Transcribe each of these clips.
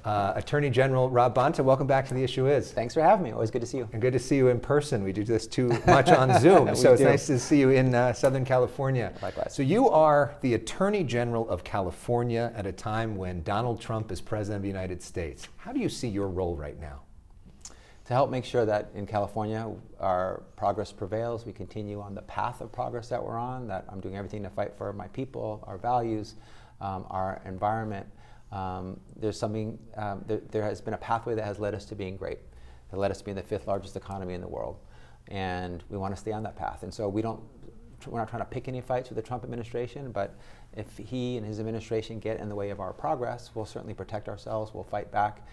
Attorney General Rob Bonta, welcome back to The Issue Is. Thanks for having me. Always good to see you. And good to see you in person. We do this too much on Zoom, so it's nice to see you in Southern California. Likewise. So you are the Attorney General of California at a time when Donald Trump is President of the United States. How do you see your role right now? To help make sure that in California our progress prevails, we continue on the path of progress that we're on, that I'm doing everything to fight for my people, our values, our environment. There has been a pathway that has led us to being great, that led us to being the 5th largest economy in the world. And we want to stay on that path. And so we're not trying to pick any fights with the Trump administration, but if he and his administration get in the way of our progress, we'll certainly protect ourselves, we'll fight back.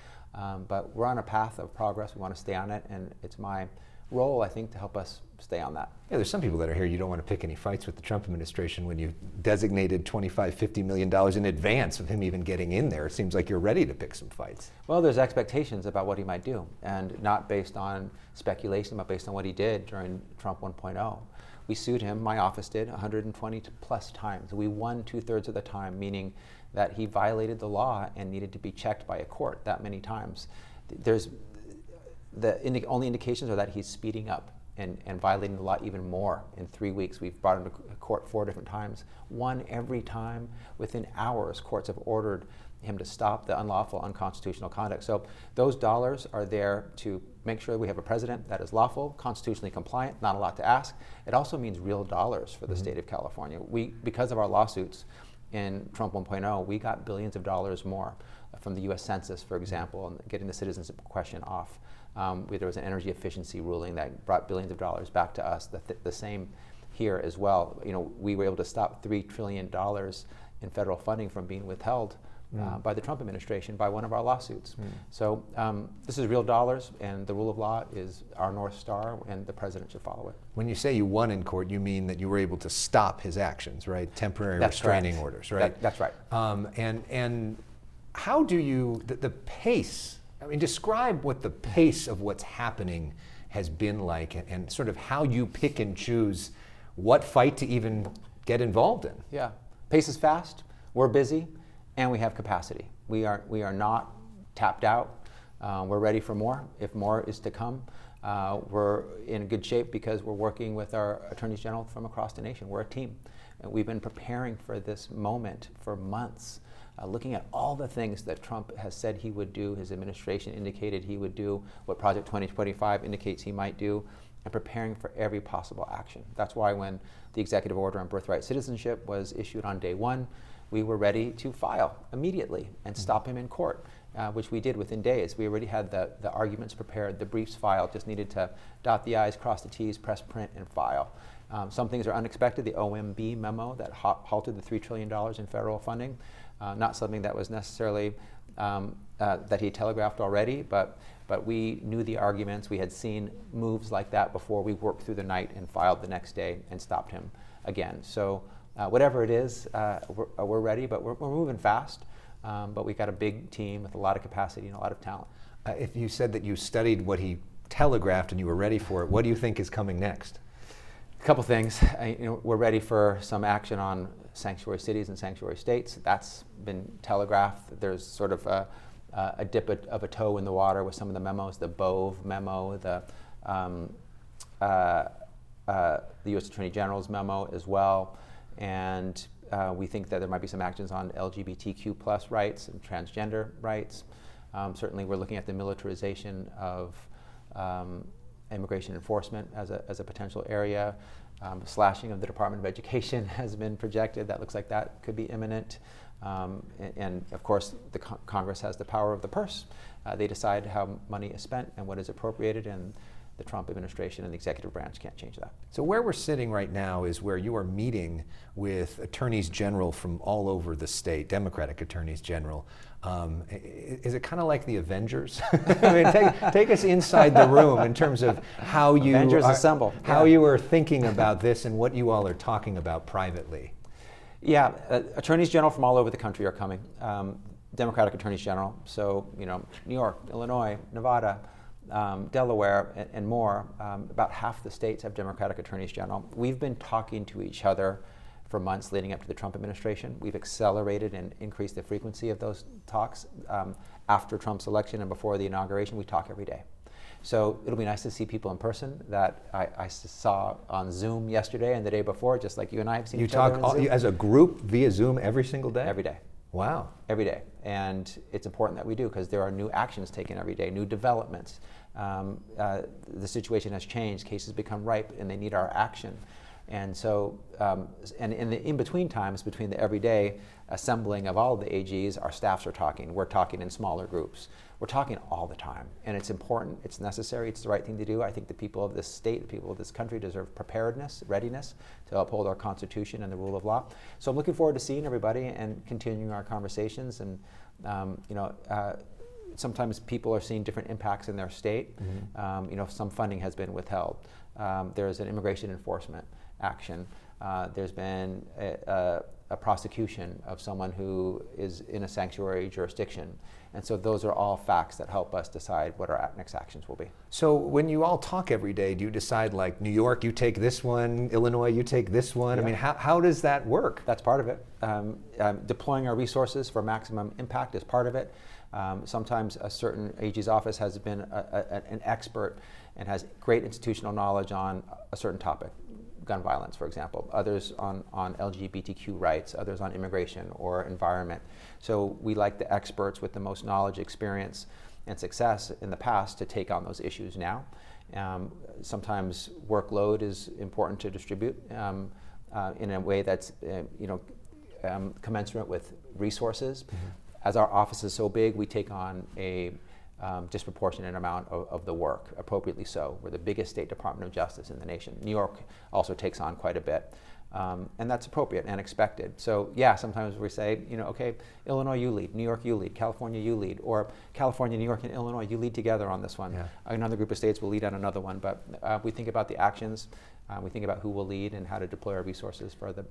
But we're on a path of progress, we want to stay on it, and it's my role, I think, to help us stay on that. Yeah, there's some people that are here, you don't want to pick any fights with the Trump administration when you designated $25–50 million in advance of him even getting in there. It seems like you're ready to pick some fights. Well, there's expectations about what he might do, and not based on speculation, but based on what he did during Trump 1.0. We sued him, my office did, 120 plus times. We won 2/3 of the time, meaning that he violated the law and needed to be checked by a court that many times. The only indications are that he's speeding up and violating the law even more. In 3 weeks, we've brought him to court 4 different times. Won every time. Within hours, courts have ordered him to stop the unlawful, unconstitutional conduct. So those dollars are there to make sure we have a president that is lawful, constitutionally compliant, not a lot to ask. It also means real dollars for the state of California. Because of our lawsuits in Trump 1.0, we got billions of dollars more from the US Census, for example, and getting the citizenship question off. There was an energy efficiency ruling that brought billions of dollars back to us. The same here as well. You know, we were able to stop $3 trillion in federal funding from being withheld by the Trump administration by one of our lawsuits. So this is real dollars, and the rule of law is our North Star, and the president should follow it. When you say you won in court, you mean that you were able to stop his actions, right? Temporary restraining orders, right? That's right. And how do you, the pace, I mean, describe what the pace of what's happening has been like, and sort of how you pick and choose what fight to even get involved in. Yeah, pace is fast, we're busy, and we have capacity. We are not tapped out. We're ready for more, if more is to come. We're in good shape because we're working with our attorneys general from across the nation. We're a team. And we've been preparing for this moment for months, looking at all the things that Trump has said he would do, his administration indicated he would do, what Project 2025 indicates he might do, and preparing for every possible action. That's why when the executive order on birthright citizenship was issued on day 1, we were ready to file immediately and stop him in court, which we did within days. We already had the arguments prepared, the briefs filed, just needed to dot the I's, cross the T's, press print, and file. Some things are unexpected. The OMB memo that halted the $3 trillion in federal funding, not something that was necessarily that he telegraphed already, but we knew the arguments. We had seen moves like that before. We worked through the night and filed the next day and stopped him again. So whatever it is, we're ready, but we're moving fast. But we got a big team with a lot of capacity and a lot of talent. If you said that you studied what he telegraphed and you were ready for it, what do you think is coming next? A couple things. We're ready for some action on sanctuary cities and sanctuary states. That's been telegraphed. There's sort of a dip of a toe in the water with some of the memos, the Bove memo, the U.S. Attorney General's memo as well. And we think that there might be some actions on LGBTQ plus rights and transgender rights. Certainly we're looking at the militarization of immigration enforcement as a potential area. Slashing of the Department of Education has been projected. That looks like that could be imminent. And of course, the Congress has the power of the purse. They decide how money is spent and what is appropriated, and the Trump administration and the executive branch can't change that. So where we're sitting right now is where you are meeting with attorneys general from all over the state, Democratic attorneys general. Is it kind of like the Avengers? I mean, take us inside the room in terms of how you assemble. How you are thinking about this and what you all are talking about privately. Yeah, attorneys general from all over the country are coming. Democratic attorneys general, so New York, Illinois, Nevada, Delaware, and more. About half the states have Democratic attorneys general. We've been talking to each other for months leading up to the Trump administration. We've accelerated and increased the frequency of those talks after Trump's election and before the inauguration, we talk every day. So it'll be nice to see people in person that I saw on Zoom yesterday and the day before, just like you and I have seen each other on Zoom. As a group via Zoom every single day? Every day. Wow. Every day. And it's important that we do, because there are new actions taken every day, new developments. The situation has changed, cases become ripe, and they need our action. And so, and in the in-between times, between the everyday assembling of all of the AGs, our staffs are talking. We're talking in smaller groups. We're talking all the time. And it's important, it's necessary, it's the right thing to do. I think the people of this state, the people of this country deserve preparedness, readiness to uphold our Constitution and the rule of law. So I'm looking forward to seeing everybody and continuing our conversations. And, sometimes people are seeing different impacts in their state. Some funding has been withheld. There's an immigration enforcement action. There's been a prosecution of someone who is in a sanctuary jurisdiction. And so those are all facts that help us decide what our next actions will be. So when you all talk every day, do you decide, like, New York, you take this one, Illinois, you take this one? Yeah. I mean, how does that work? That's part of it. Deploying our resources for maximum impact is part of it. Sometimes a certain AG's office has been an expert and has great institutional knowledge on a certain topic, gun violence, for example. Others on LGBTQ rights, others on immigration or environment. So we like the experts with the most knowledge, experience, and success in the past to take on those issues now. Sometimes workload is important to distribute in a way that's commensurate with resources. As our office is so big, we take on a disproportionate amount of the work, appropriately so. We're the biggest state department of justice in the nation. New York also takes on quite a bit. And that's appropriate and expected. So yeah, sometimes we say, okay, Illinois, you lead, New York, you lead, California, you lead, or California, New York, and Illinois, you lead together on this one. Yeah. Another group of states will lead on another one, but we think about the actions, we think about who will lead and how to deploy our resources for the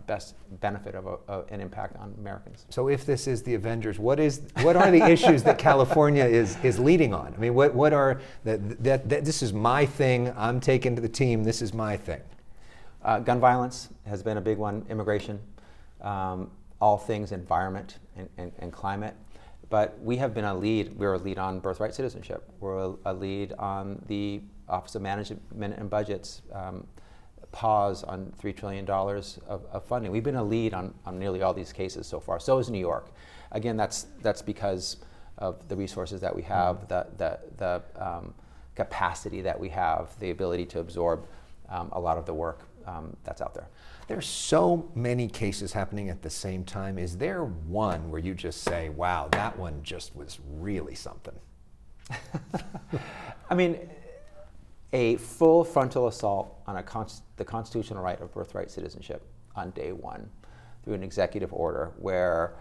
best benefit of an impact on Americans. So if this is the Avengers, what are the issues that California is leading on? I mean, what are, this is my thing, I'm taking to the team, this is my thing. Gun violence has been a big one, immigration, all things environment and climate. But we have been we're a lead on birthright citizenship. We're a lead on the Office of Management and Budget's pause on $3 trillion of funding. We've been a lead on nearly all these cases so far. So is New York. Again, that's because of the resources that we have, the capacity that we have, the ability to absorb a lot of the work that's out there. There's so many cases happening at the same time. Is there one where you just say, wow, that one just was really something? I mean, a full frontal assault on the constitutional right of birthright citizenship on day one through an executive order where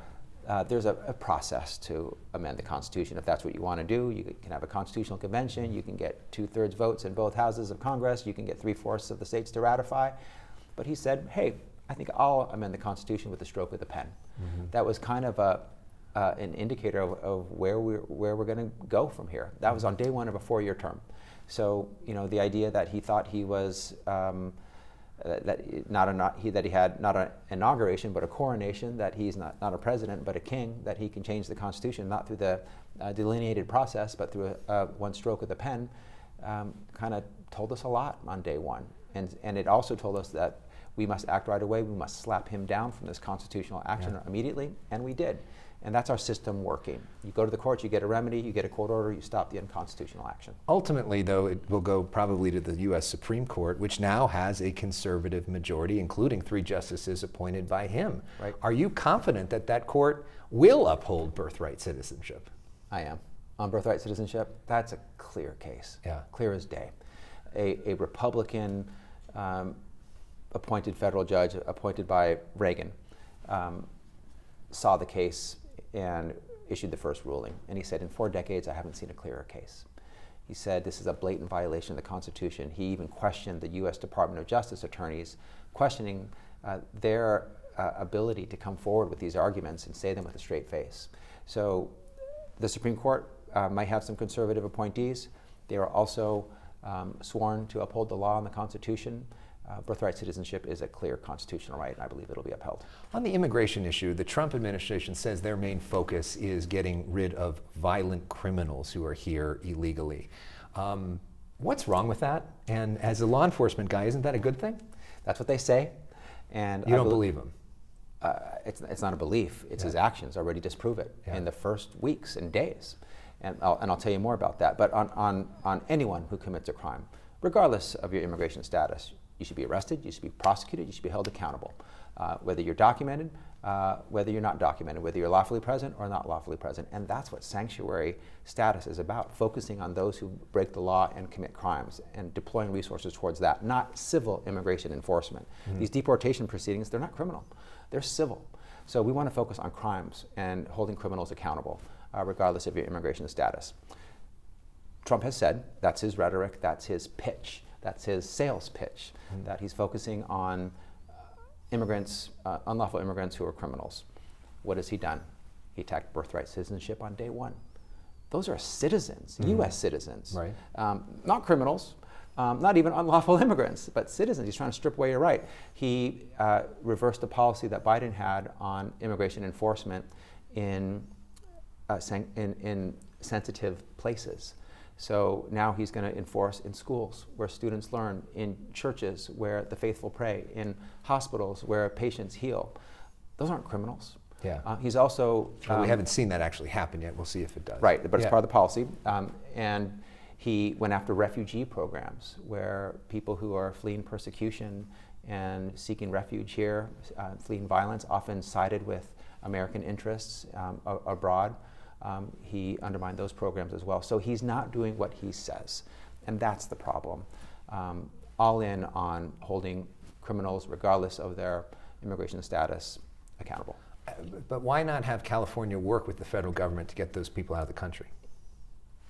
there's a process to amend the Constitution. If that's what you want to do, you can have a constitutional convention, you can get 2/3 votes in both houses of Congress, you can get 3/4 of the states to ratify. But he said, hey, I think I'll amend the Constitution with the stroke of the pen. That was kind of an indicator of where we're going to go from here. That was on day one of a 4-year term. So, the idea that he thought he was that he had not an inauguration but a coronation, that he's not a president but a king, that he can change the Constitution not through the delineated process but through one stroke of the pen, kind of told us a lot on day one. And it also told us that we must act right away. We must slap him down from this constitutional action immediately, and we did. And that's our system working. You go to the courts, you get a remedy, you get a court order, you stop the unconstitutional action. Ultimately, though, it will go probably to the U.S. Supreme Court, which now has a conservative majority, including 3 justices appointed by him. Right. Are you confident that that court will uphold birthright citizenship? I am. On birthright citizenship, that's a clear case, clear as day. A Republican appointed federal judge, appointed by Reagan, saw the case and issued the first ruling. And he said, in 4 decades, I haven't seen a clearer case. He said, this is a blatant violation of the Constitution. He even questioned the U.S. Department of Justice attorneys, questioning their ability to come forward with these arguments and say them with a straight face. So the Supreme Court might have some conservative appointees. They are also sworn to uphold the law and the Constitution. Birthright citizenship is a clear constitutional right, and I believe it'll be upheld. On the immigration issue, the Trump administration says their main focus is getting rid of violent criminals who are here illegally. What's wrong with that? And as a law enforcement guy, isn't that a good thing? That's what they say. And you don't believe him? It's not a belief. It's his actions already disprove it in the first weeks and days. And I'll tell you more about that. But on anyone who commits a crime, regardless of your immigration status, you should be arrested, you should be prosecuted, you should be held accountable. Whether you're documented, whether you're not documented, whether you're lawfully present or not lawfully present. And that's what sanctuary status is about, focusing on those who break the law and commit crimes and deploying resources towards that, not civil immigration enforcement. These deportation proceedings, they're not criminal, they're civil. So we want to focus on crimes and holding criminals accountable, regardless of your immigration status. Trump has said, that's his rhetoric, that's his pitch, that's his sales pitch, that he's focusing on immigrants, unlawful immigrants who are criminals. What has he done? He attacked birthright citizenship on day one. Those are citizens, U.S. citizens, right. Not criminals, not even unlawful immigrants, but citizens. He's trying to strip away your right. He reversed the policy that Biden had on immigration enforcement in sensitive places. So now he's going to enforce in schools where students learn, in churches where the faithful pray, in hospitals where patients heal. Those aren't criminals. Yeah. He's also... Well, we haven't seen that actually happen yet. We'll see if it does. Right, but it's part of the policy. And he went after refugee programs where people who are fleeing persecution and seeking refuge here, fleeing violence, often sided with American interests abroad. He undermined those programs as well. So he's not doing what he says, and that's the problem. All in on holding criminals, regardless of their immigration status, accountable. But why not have California work with the federal government to get those people out of the country?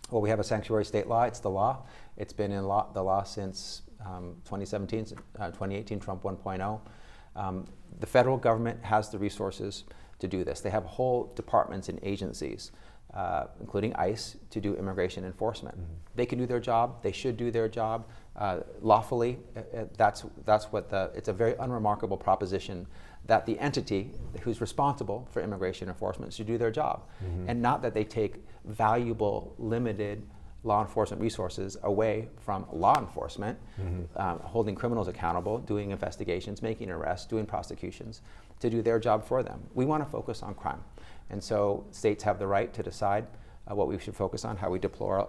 Well, we have a sanctuary state law. It's the law. It's been in the law since 2017, 2018, Trump 1.0. The federal government has the resources to do this. They have whole departments and agencies, including ICE, to do immigration enforcement. They can do their job. They should do their job lawfully. That's what it's a very unremarkable proposition that the entity who's responsible for immigration enforcement should do their job, and not that they take valuable, limited law enforcement resources away from law enforcement, holding criminals accountable, doing investigations, making arrests, doing prosecutions, to do their job for them. We want to focus on crime. And so states have the right to decide what we should focus on, how we deploy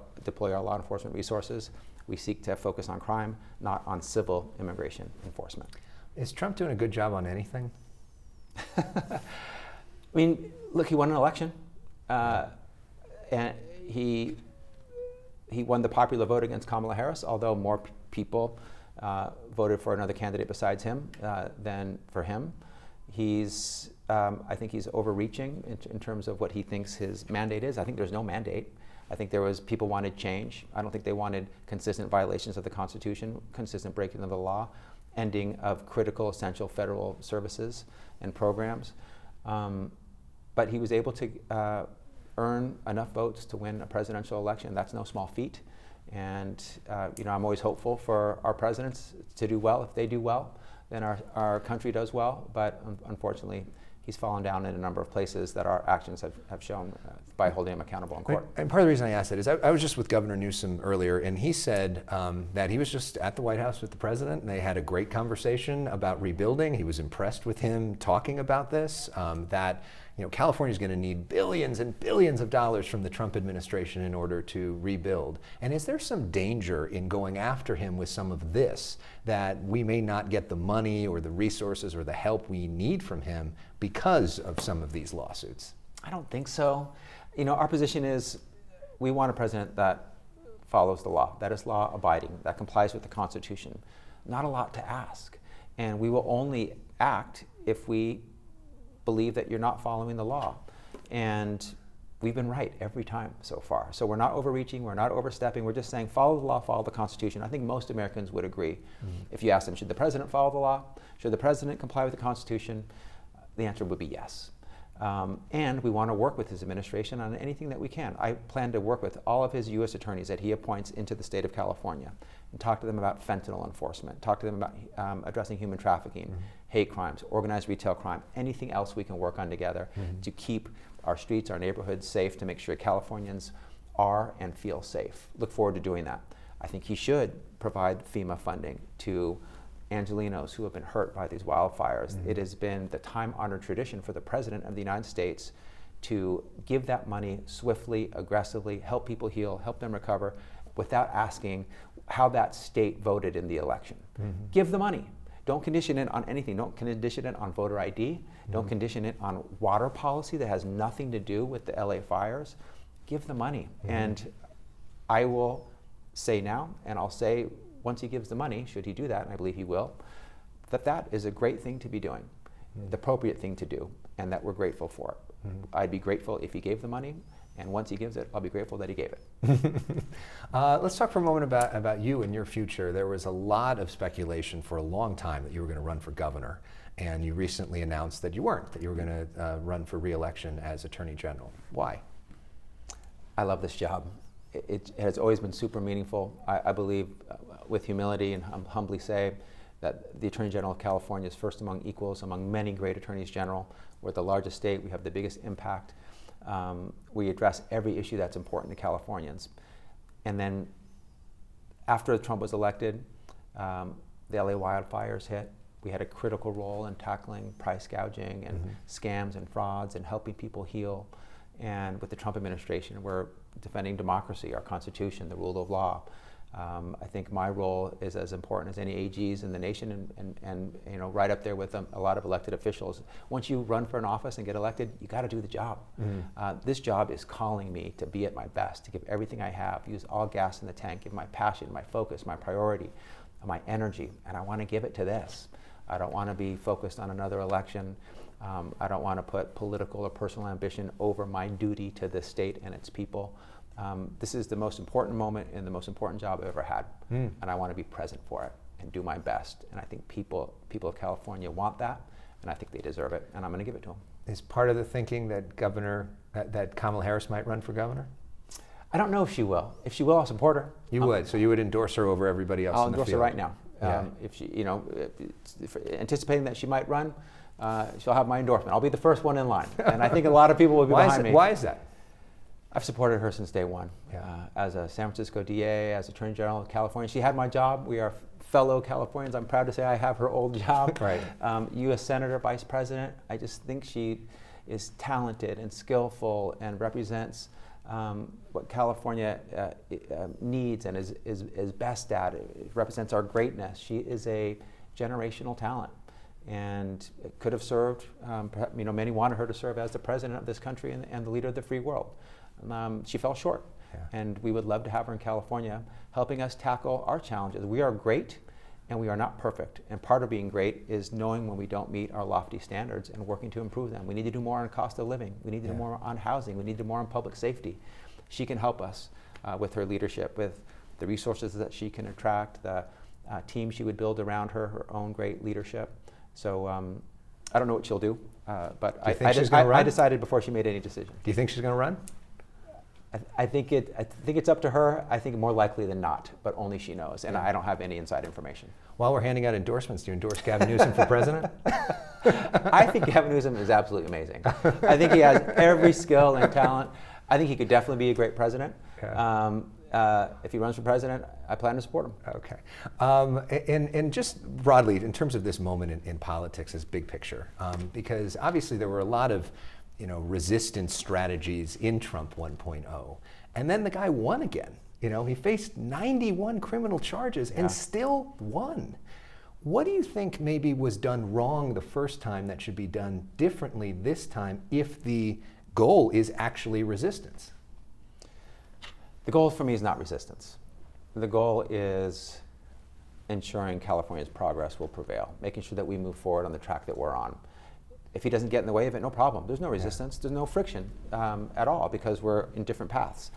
our law enforcement resources. We seek to focus on crime, not on civil immigration enforcement. Is Trump doing a good job on anything? I mean, look, he won an election, and he won the popular vote against Kamala Harris, although more people voted for another candidate besides him than for him. I think he's overreaching in terms of what he thinks his mandate is. I think there's no mandate. I think people wanted change. I don't think they wanted consistent violations of the Constitution, consistent breaking of the law, ending of critical, essential federal services and programs. But he was able to earn enough votes to win a presidential election. That's no small feat. And I'm always hopeful for our presidents to do well. If they do well, then our country does well. But unfortunately, he's fallen down in a number of places that our actions have shown by holding him accountable in court. And part of the reason I asked that is I was just with Governor Newsom earlier, and he said that he was just at the White House with the president, and they had a great conversation about rebuilding. He was impressed with him talking about this, that California is going to need billions and billions of dollars from the Trump administration in order to rebuild. And is there some danger in going after him with some of this, that we may not get the money or the resources or the help we need from him because of some of these lawsuits? I don't think so. Our position is we want a president that follows the law, that is law abiding, that complies with the Constitution. Not a lot to ask. And we will only act if we believe that you're not following the law. And we've been right every time so far. So we're not overreaching, we're not overstepping, we're just saying follow the law, follow the Constitution. I think most Americans would agree. If you ask them, should the president follow the law? Should the president comply with the Constitution? The answer would be yes. And we want to work with his administration on anything that we can. I plan to work with all of his U.S. attorneys that he appoints into the state of California and talk to them about fentanyl enforcement, talk to them about addressing human trafficking, hate crimes, organized retail crime, anything else we can work on together to keep our streets, our neighborhoods safe, to make sure Californians are and feel safe. Look forward to doing that. I think he should provide FEMA funding to Angelenos who have been hurt by these wildfires. It has been the time-honored tradition for the President of the United States to give that money swiftly, aggressively, help people heal, help them recover, without asking how that state voted in the election. Give the money. Don't condition it on anything. Don't condition it on voter ID. Don't condition it on water policy that has nothing to do with the LA fires. Give the money. And I will say now, and I'll say once he gives the money, should he do that, and I believe he will, that is a great thing to be doing, the appropriate thing to do, and that we're grateful for it. I'd be grateful if he gave the money, and once he gives it, I'll be grateful that he gave it. Let's talk for a moment about you and your future. There was a lot of speculation for a long time that you were going to run for governor, and you recently announced that you weren't, that you were going to run for re-election as Attorney General. Why? I love this job. It has always been super meaningful. I believe with humility and humbly say that the Attorney General of California is first among equals, among many great attorneys general. We're the largest state, we have the biggest impact. We address every issue that's important to Californians. And then after Trump was elected, the LA wildfires hit. We had a critical role in tackling price gouging and scams and frauds and helping people heal. And with the Trump administration, we're defending democracy, our Constitution, the rule of law. I think my role is as important as any AGs in the nation, and you know, right up there with a lot of elected officials. Once you run for an office and get elected, you got to do the job. This job is calling me to be at my best, to give everything I have, use all gas in the tank, give my passion, my focus, my priority, my energy, and I want to give it to this. I don't want to be focused on another election. I don't want to put political or personal ambition over my duty to this state and its people. This is the most important moment and the most important job I've ever had, and I want to be present for it and do my best. And I think people of California want that, and I think they deserve it, and I'm going to give it to them. Is part of the thinking that that Kamala Harris might run for governor? I don't know if she will. If she will, I'll support her. You would, so you would endorse her over everybody else I'll in the endorse field? her right now. If she, you know, if anticipating that she might run, she'll have my endorsement. I'll be the first one in line, and I think a lot of people will be behind me. Why is that? I've supported her since day one. As a San Francisco DA, as Attorney General of California. She had my job. We are fellow Californians. I'm proud to say I have her old job. Right. U.S. Senator, Vice President. I just think she is talented and skillful and represents what California needs and is best at. It represents our greatness. She is a generational talent, and could have served. You know, many wanted her to serve as the president of this country and the leader of the free world. She fell short, and we would love to have her in California, helping us tackle our challenges. We are great, and we are not perfect. And part of being great is knowing when we don't meet our lofty standards and working to improve them. We need to do more on cost of living. We need to do more on housing. We need to do more on public safety. She can help us with her leadership, with the resources that she can attract, the team she would build around her, her own great leadership. So I don't know what she'll do, but I decided before she made any decision. Do you think she's going to run? I think it's up to her. I think more likely than not, but only she knows, and I don't have any inside information. While we're handing out endorsements, do you endorse Gavin Newsom for president? I think Gavin Newsom is absolutely amazing. I think he has every skill and talent. I think he could definitely be a great president. If he runs for president, I plan to support him. Okay. And just broadly, in terms of this moment in politics as big picture, because obviously there were a lot of resistance strategies in Trump 1.0. And then the guy won again. He faced 91 criminal charges and still won. What do you think maybe was done wrong the first time that should be done differently this time if the goal is actually resistance? The goal for me is not resistance. The goal is ensuring California's progress will prevail, making sure that we move forward on the track that we're on. If he doesn't get in the way of it, no problem. There's no resistance, there's no friction at all, because we're in different paths.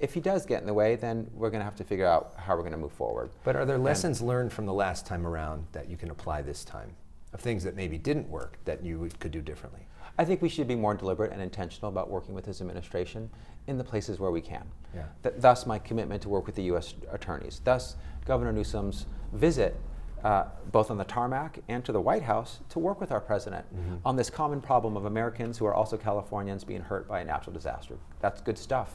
If he does get in the way, then we're going to have to figure out how we're going to move forward. But are there lessons learned from the last time around that you can apply this time, of things that maybe didn't work that you could do differently? I think we should be more deliberate and intentional about working with his administration in the places where we can. Yeah. Thus my commitment to work with the U.S. attorneys. Thus Governor Newsom's visit both on the tarmac and to the White House to work with our president on this common problem of Americans who are also Californians being hurt by a natural disaster. That's good stuff.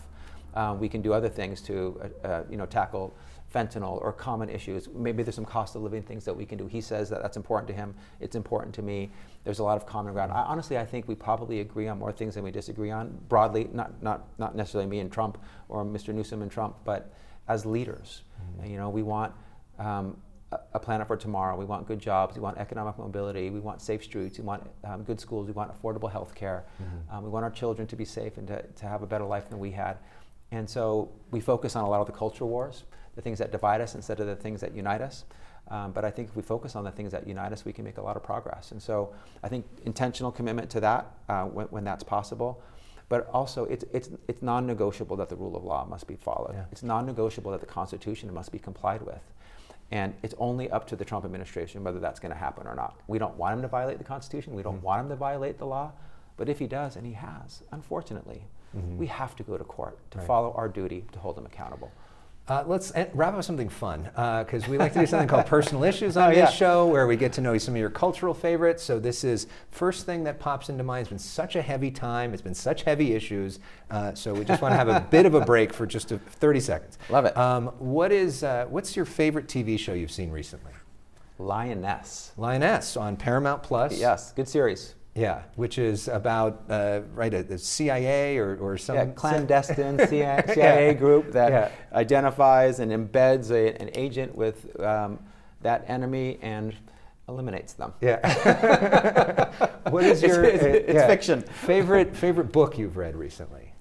We can do other things to tackle fentanyl or common issues. Maybe there's some cost of living things that we can do. He says that that's important to him. It's important to me. There's a lot of common ground. Honestly, I think we probably agree on more things than we disagree on, broadly, not necessarily me and Trump or Mr. Newsom and Trump, but as leaders. We want a planet for tomorrow. We want good jobs. We want economic mobility. We want safe streets. We want good schools. We want affordable health care. We want our children to be safe and to have a better life than we had. And so we focus on a lot of the culture wars, the things that divide us instead of the things that unite us. But I think if we focus on the things that unite us, we can make a lot of progress. And so I think intentional commitment to that when that's possible. But also it's non-negotiable that the rule of law must be followed. Yeah. It's non-negotiable that the Constitution must be complied with. And it's only up to the Trump administration whether that's going to happen or not. We don't want him to violate the Constitution. We don't want him to violate the law. But if he does, and he has, unfortunately, we have to go to court to follow our duty to hold him accountable. Let's wrap up with something fun, because we like to do something called Personal Issues on this show, where we get to know some of your cultural favorites. So this is first thing that pops into mind. It's been such a heavy time. It's been such heavy issues. So we just want to have a bit of a break for just 30 seconds. Love it. What's your favorite TV show you've seen recently? Lioness. Lioness on Paramount Plus. Yes, good series. Yeah, which is about the CIA or some clandestine CIA group that identifies and embeds an agent with that enemy and eliminates them. Yeah. What is your it's fiction. Favorite book you've read recently?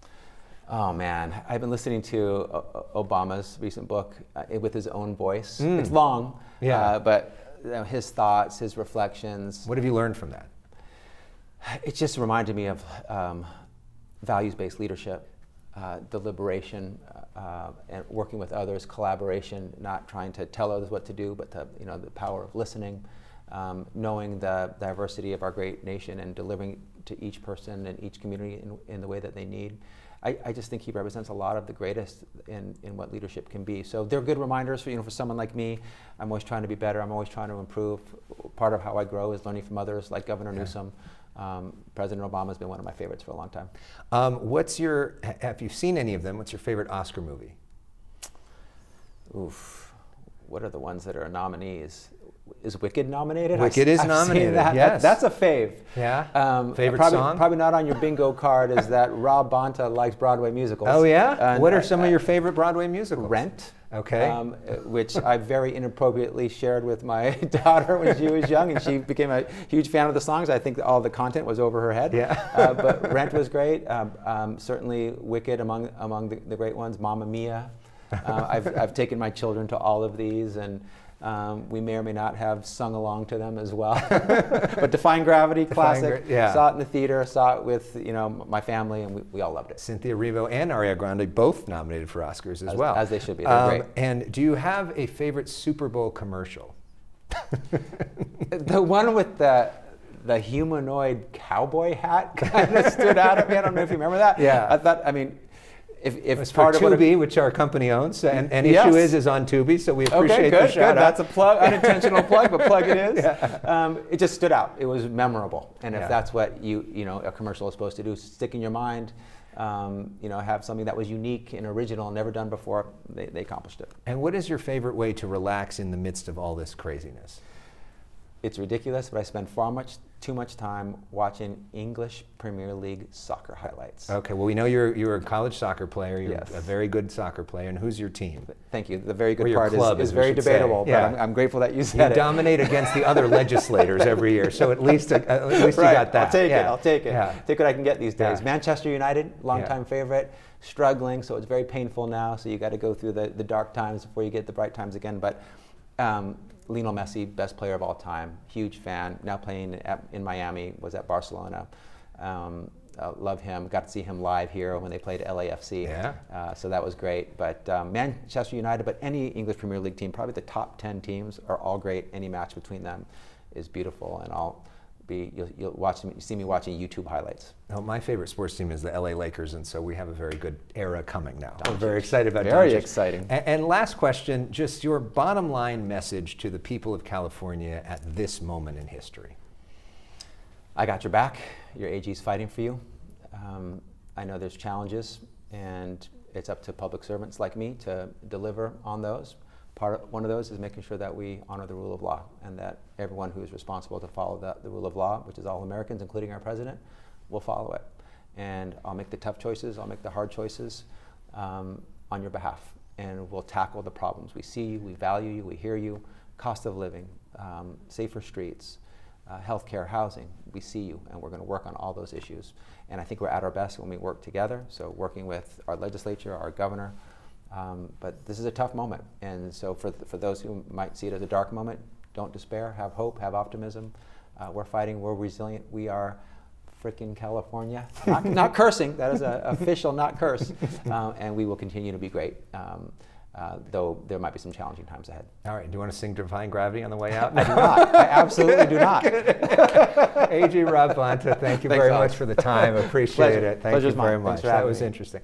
Oh man, I've been listening to Obama's recent book with his own voice. It's long, but his thoughts, his reflections. What have you learned from that? It just reminded me of values-based leadership, deliberation, and working with others, collaboration, not trying to tell others what to do, but the power of listening, knowing the diversity of our great nation and delivering to each person and each community in the way that they need. I just think he represents a lot of the greatest in what leadership can be. So they're good reminders for someone like me. I'm always trying to be better. I'm always trying to improve. Part of how I grow is learning from others, like Governor Newsom. President Obama has been one of my favorites for a long time. Have you seen any of them? What's your favorite Oscar movie? Oof. What are the ones that are nominees? Is Wicked nominated? Wicked is nominated, yes. That's a fave. Yeah. Favorite song? Probably not on your bingo card is that Rob Bonta likes Broadway musicals. Oh yeah? What are some of your favorite Broadway musicals? Rent. Okay. Which I very inappropriately shared with my daughter when she was young, and she became a huge fan of the songs. I think all the content was over her head. Yeah. But Rent was great. Certainly Wicked among the great ones. Mamma Mia. I've taken my children to all of these, and we may or may not have sung along to them as well. But Defying Gravity, classic. Saw it in the theater, saw it with my family, and we all loved it. Cynthia Erivo and Ariana Grande both nominated for Oscars as well. As they should be. They're great. And do you have a favorite Super Bowl commercial? The one with the humanoid cowboy hat kind of stood out at me. I don't know if you remember that. Yeah. I thought, if it's part of Tubi, which our company owns, and Issue is on Tubi, so we appreciate the shout out. That's a plug, unintentional plug, but plug it is. It just stood out. It was memorable, and if that's what a commercial is supposed to do, stick in your mind. Have something that was unique and original, never done before. They accomplished it. And what is your favorite way to relax in the midst of all this craziness? It's ridiculous, but I spend too much time watching English Premier League soccer highlights. Okay, well we know you're a college soccer player. You're yes. a very good soccer player. And who's your team? Thank you. The very good or part club, is very debatable, but I'm grateful that you said it. You dominate against the other legislators every year, so at least you got that. I'll take it. I'll take it. Yeah. Take what I can get these days. Yeah. Manchester United, longtime favorite, struggling, so it's very painful now. So you got to go through the dark times before you get the bright times again. But Lionel Messi, best player of all time, huge fan, now playing in Miami, was at Barcelona. Love him, got to see him live here when they played LAFC. So that was great. But Manchester United, but any English Premier League team, probably the top 10 teams are all great. Any match between them is beautiful, and I'll you'll see me watching YouTube highlights. Oh, my favorite sports team is the LA Lakers, and so we have a very good era coming now. I'm very excited about Very Doncic. exciting. And last question, just your bottom line message to the people of California at this moment in history. I got your back. Your AG's fighting for you. I know there's challenges, and it's up to public servants like me to deliver on those. One of those is making sure that we honor the rule of law, and that everyone who is responsible to follow the rule of law, which is all Americans, including our president, will follow it. And I'll make the tough choices, I'll make the hard choices on your behalf, and we'll tackle the problems. We see you, we value you, we hear you. Cost of living, safer streets, healthcare, housing, we see you, and we're going to work on all those issues. And I think we're at our best when we work together, so working with our legislature, our governor. But this is a tough moment, and so for those who might see it as a dark moment, don't despair, have hope, have optimism. We're fighting, we're resilient, we are frickin' California. Not cursing, that is an official not curse, and we will continue to be great, though there might be some challenging times ahead. All right, do you want to sing Defying Gravity on the way out? I do not, I absolutely do not. AG Rob Bonta, thank you Thanks, very Alex. much for the time, appreciate Pleasure. it. Thank Pleasure's you very mine. much, Thanks for that having was me. interesting.